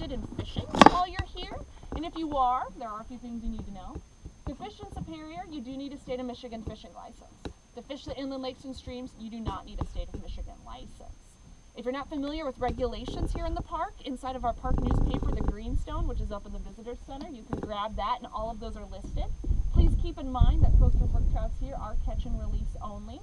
interested in fishing while you're here, and if you are, there are a few things you need to know. To fish in Superior, you do need a state of Michigan fishing license. To fish the inland lakes and streams, you do not need a state of Michigan license. If you're not familiar with regulations here in the park, inside of our park newspaper, the Greenstone, which is up in the Visitor Center, you can grab that and all of those are listed. Please keep in mind that coastal brook trouts here are catch and release only.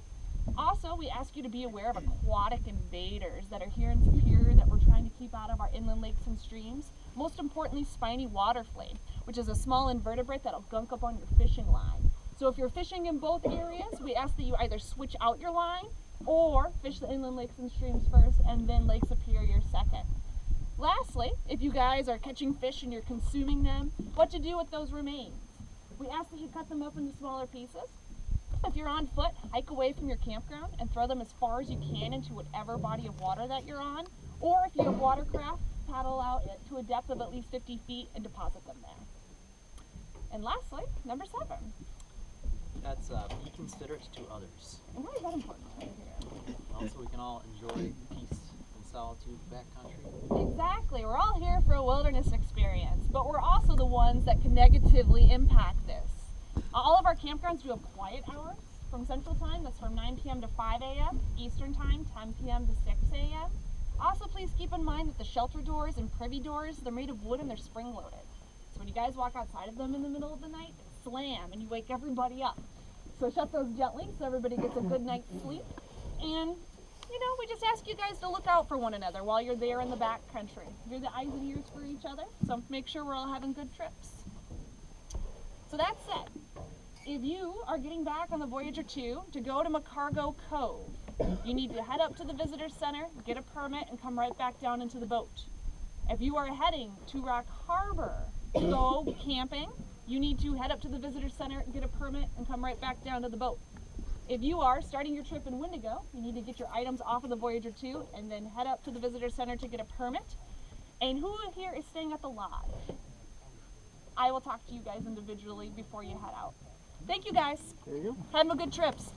Also, we ask you to be aware of aquatic invaders that are here in Superior that we're trying to keep out of our inland lakes and streams. Most importantly, spiny water flame, which is a small invertebrate that'll gunk up on your fishing line. So if you're fishing in both areas, we ask that you either switch out your line or fish the inland lakes and streams first and then Lake Superior second. Lastly, if you guys are catching fish and you're consuming them, what to do with those remains. We ask that you cut them up into smaller pieces. If you're on foot, hike away from your campground and throw them as far as you can into whatever body of water that you're on. Or if you have watercraft, paddle out to a depth of at least 50 feet and deposit them there. And lastly, number 7. That's be considerate to others. And why is that important right here? Also, we can all enjoy peace and solitude backcountry. Exactly. We're all here for a wilderness experience, but we're also the ones that can negatively impact this. All of our campgrounds do have quiet hours from Central Time. That's from 9 p.m. to 5 a.m. Eastern Time, 10 p.m. to 6 a.m. Also, please keep in mind that the shelter doors and privy doors, they're made of wood and they're spring-loaded. So when you guys walk outside of them in the middle of the night, they slam and you wake everybody up. So shut those gently so everybody gets a good night's sleep. And, you know, we just ask you guys to look out for one another while you're there in the back country. You're the eyes and ears for each other, so make sure we're all having good trips. So that said, if you are getting back on the Voyager 2 to go to McCargo Cove, you need to head up to the Visitor Center, get a permit, and come right back down into the boat. If you are heading to Rock Harbor to go camping, you need to head up to the Visitor Center, get a permit, and come right back down to the boat. If you are starting your trip in Windigo, you need to get your items off of the Voyager 2 and then head up to the Visitor Center to get a permit. And who here is staying at the lodge? I will talk to you guys individually before you head out. Thank you guys. There you go. Have a good trips.